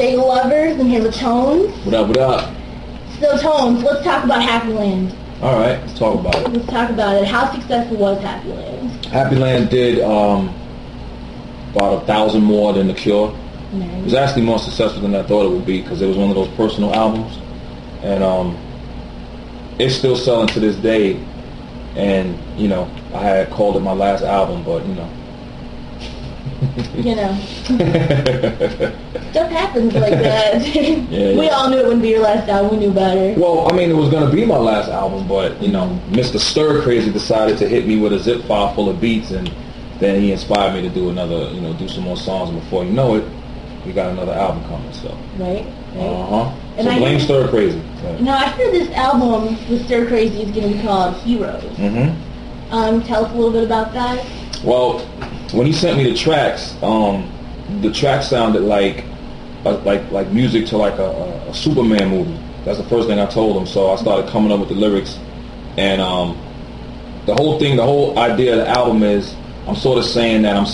Faygoluvers. I'm here with T.O.N.E-z. What up, what up? So, T.O.N.E-z, let's talk about Happyland. Alright, let's talk about it. Let's talk about it. How successful was Happyland? Happyland did about 1,000 more than The Cure. Nice. It was actually more successful than I thought it would be because it was one of those personal albums. And it's still selling to this day. And, you know, I had called it my last album, but, you know. Stuff happens like that. Yeah. We all knew it wouldn't be your last album. We knew better. Well, I mean, it was going to be my last album, but, you know, Mr. Stir Crazy decided to hit me with a zip file full of beats, and then he inspired me to do another, you know, do some more songs. And before you know it, we got another album coming, so. Right. Uh-huh. And So blame Stir Crazy. Right. Now, I hear this album with Stir Crazy is going to be called Heroes. Mm-hmm. Tell us a little bit about that. Well, when he sent me the tracks sounded like music to like a Superman movie. That's the first thing I told him. So I started coming up with the lyrics, and the whole idea of the album is I'm sort of saying that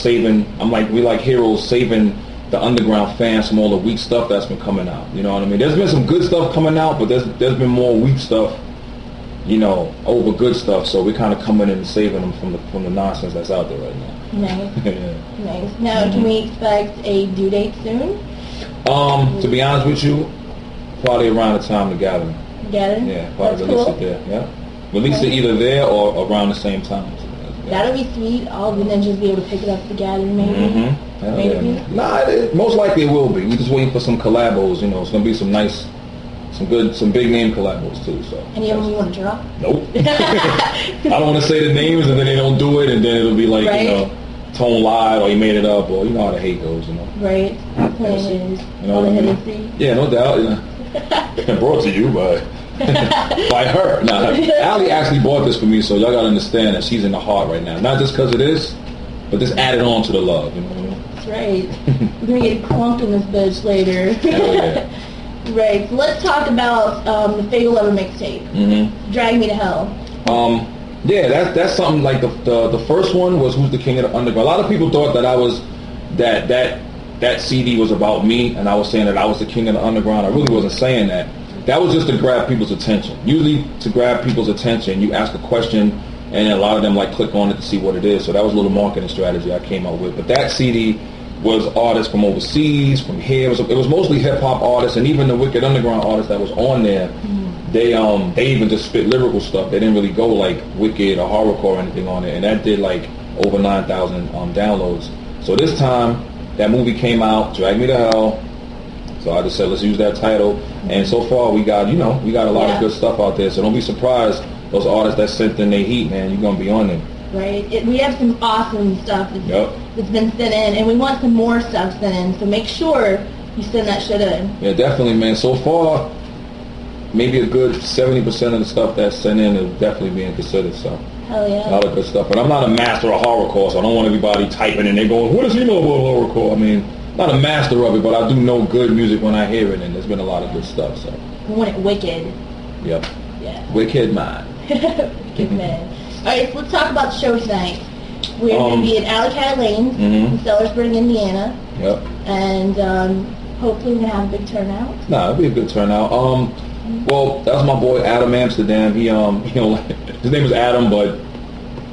we like heroes saving the underground fans from all the weak stuff that's been coming out. You know what I mean? There's been some good stuff coming out, but there's been more weak stuff, you know, over good stuff. So we're kind of coming in and saving them from the nonsense that's out there right now. Nice. Yeah. Nice. Now, can we expect a due date soon? To be honest with you, probably around the time the gathering. Gathering? Yeah, probably That's release cool. it there. Yeah, release it either there or around the same time. So, yeah. That'll be sweet. All the ninjas be able to pick it up at the gathering, maybe. Mm-hmm. Maybe. Yeah. Nah, most likely it will be. We're just waiting for some collabos. You know, it's gonna be some big name collabos too. So. Any of them you want to drop? Nope. I don't want to say the names and then they don't do it, and then it'll be like, right. You know, T.O.N.E lied or he made it up, or you know how the hate goes, you know. Right. You know what I mean? Yeah, no doubt. You know. Brought to you by her. Nah, Allie actually bought this for me, so y'all gotta understand that she's in the heart right now. Not just because of this, but just added on to the love. You know what I mean? That's right. We're gonna get crunked in this bitch later. Hell yeah. Right. So let's talk about the Faygolovers mixtape. Mm-hmm. Drag Me to Hell. Yeah, that's something like the first one was Who's the King of the Underground. A lot of people thought that I was that CD was about me, and I was saying that I was the king of the underground. I really wasn't saying that. That was just to grab people's attention. Usually to grab people's attention, you ask a question, and a lot of them like click on it to see what it is. So that was a little marketing strategy I came up with. But that CD was artists from overseas, from here. It was mostly hip hop artists, and even the Wicked Underground artists that was on there. They even just spit lyrical stuff. They didn't really go like Wicked or horrorcore or anything on it, and that did like over 9,000 downloads. So this time that movie came out, Drag Me to Hell. So I just said let's use that title, and so far we got a lot of good stuff out there. So don't be surprised those artists that sent in their heat, man. You're gonna be on them. Right. We have some awesome stuff that's been sent in, and we want some more stuff sent in. So make sure you send that shit in. Yeah, definitely, man. So far, maybe a good 70% of the stuff that's sent in is definitely being considered. So hell yeah, a lot of good stuff. But I'm not a master of horrorcore, so I don't want everybody typing and they going, "What does he know about horrorcore?" I mean, not a master of it, but I do know good music when I hear it, and there's been a lot of good stuff. So we want it wicked. Yep. Yeah. Wicked man. Wicked man. All right, so let's talk about the show tonight. We're going to be at Alley Cat Lanes in Sellersburg, Indiana. Yep. And hopefully we're going to have a big turnout. Nah, it'll be a good turnout. Well, that was my boy Adam Amsterdam. He his name is Adam, but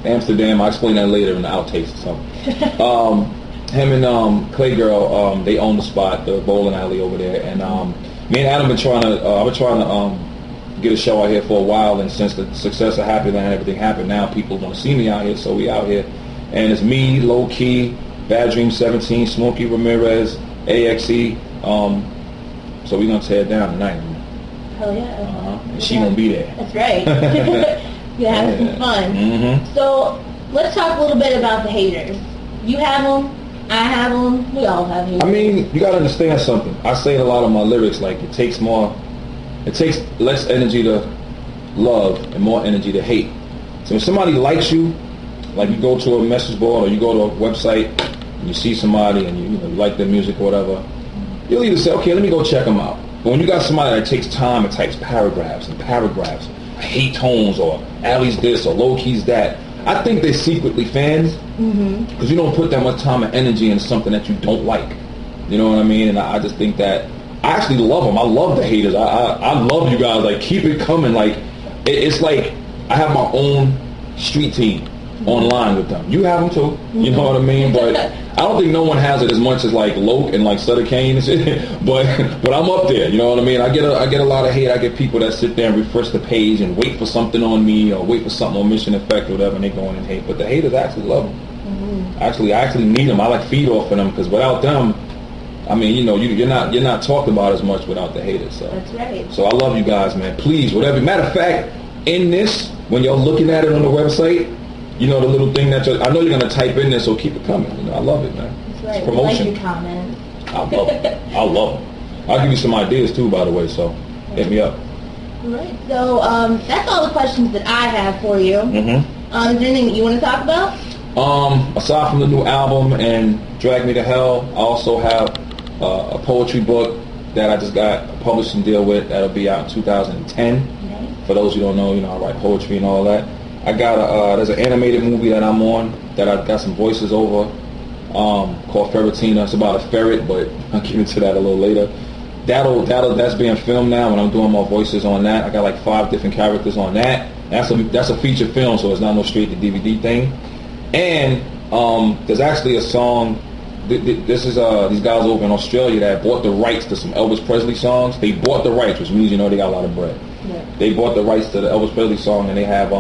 Amsterdam. I'll explain that later in the outtakes or something. Him and Clay Girl, they own the spot, the bowling alley over there, and me and Adam been trying to. I've been trying to get a show out here for a while, and since the success of Happyland and everything happened, now people want to see me out here, so we out here, and it's me, Low Key, Bad Dream 17, Smokey Ramirez, AXE. So we're gonna tear it down tonight. Hell yeah. And she won't be there. That's right. You're having some fun. Mm-hmm. So let's talk a little bit about the haters. You have them. I have them. We all have haters. I mean, you gotta understand something. I say in a lot of my lyrics, like it takes less energy to love and more energy to hate. So if somebody likes you, like you go to a message board or you go to a website and you see somebody and you like their music or whatever, you'll either say, okay, let me go check them out. But when you got somebody that takes time and types paragraphs and paragraphs, I hate tones or Allie's this or Low Key's that, I think they're secretly fans because you don't put that much time and energy into something that you don't like. You know what I mean? And I just think that I actually love them. I love the haters. I love you guys. Like, keep it coming. Like, it's like I have my own street team online with them. You have them too. You know what I mean? But I don't think no one has it as much as like Loke and like Sutter Kane and shit. But I'm up there. You know what I mean? I get a lot of hate. I get people that sit there and refresh the page and wait for something on me or wait for something on Mission Effect or whatever, and they go in and hate. But the haters actually love them. I actually need them. I like feed off of them because without them, I mean, you know, you're not talked about as much without the haters. So that's right. So I love you guys, man. Please, whatever. Matter of fact, in this, when you're looking at it on the website, you know, the little thing that I know you're gonna type in there, so keep it coming. You know, I love it, man. That's right. It's promotion. We like your comments. I love it. I love it. I'll give you some ideas too, by the way. So hit me up. All right. So that's all the questions that I have for you. Is there anything that you want to talk about? Aside from the new album and Drag Me to Hell, I also have a poetry book that I just got a publishing deal with that'll be out in 2010. Nice. For those who don't know, you know, I write poetry and all that. I got there's an animated movie that I'm on that I got some voices over called Ferretina. It's about a ferret, but I'll get into that a little later. That's being filmed now, and I'm doing my voices on that. I got like 5 different characters on that. That's a feature film, so it's not no straight to DVD thing. And there's actually a song. This is these guys over in Australia that bought the rights to some Elvis Presley songs. They bought the rights, which means, you know, they got a lot of bread. Yeah. They bought the rights to the Elvis Presley song, and they have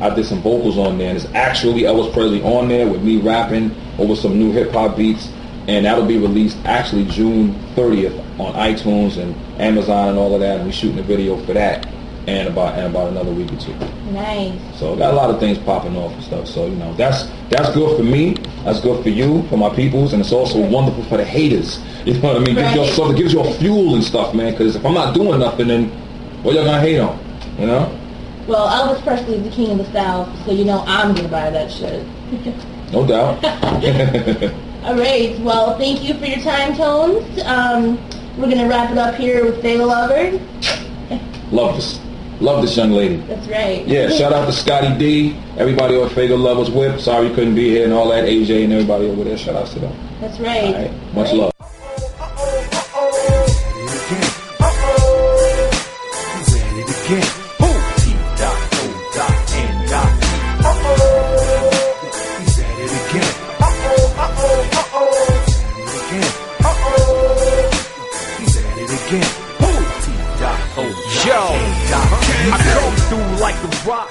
I did some vocals on there, and it's actually Elvis Presley on there with me rapping over some new hip hop beats, and that'll be released actually June 30th on iTunes and Amazon and all of that, and we're shooting a video for that and about another week or 2. Nice. So got a lot of things popping off and stuff. So, you know, that's good for me. That's good for you, for my peoples, and it's also wonderful for the haters. You know what I mean? Right. It gives you a fuel and stuff, man. Because if I'm not doing nothing, then what y'all gonna hate on? You know? Well, Elvis Presley is the king of the South, so you know I'm gonna buy that shit. No doubt. All right. Well, thank you for your time, T.O.N.E-z. We're gonna wrap it up here with Faygoluvers. Love this young lady. That's right. Yeah, shout out to Scotty D, everybody on Faygoluvers Whip. Sorry you couldn't be here, and all that, AJ and everybody over there. Shout out to them. That's right. All right. Much love. Yo, I come through like the rock.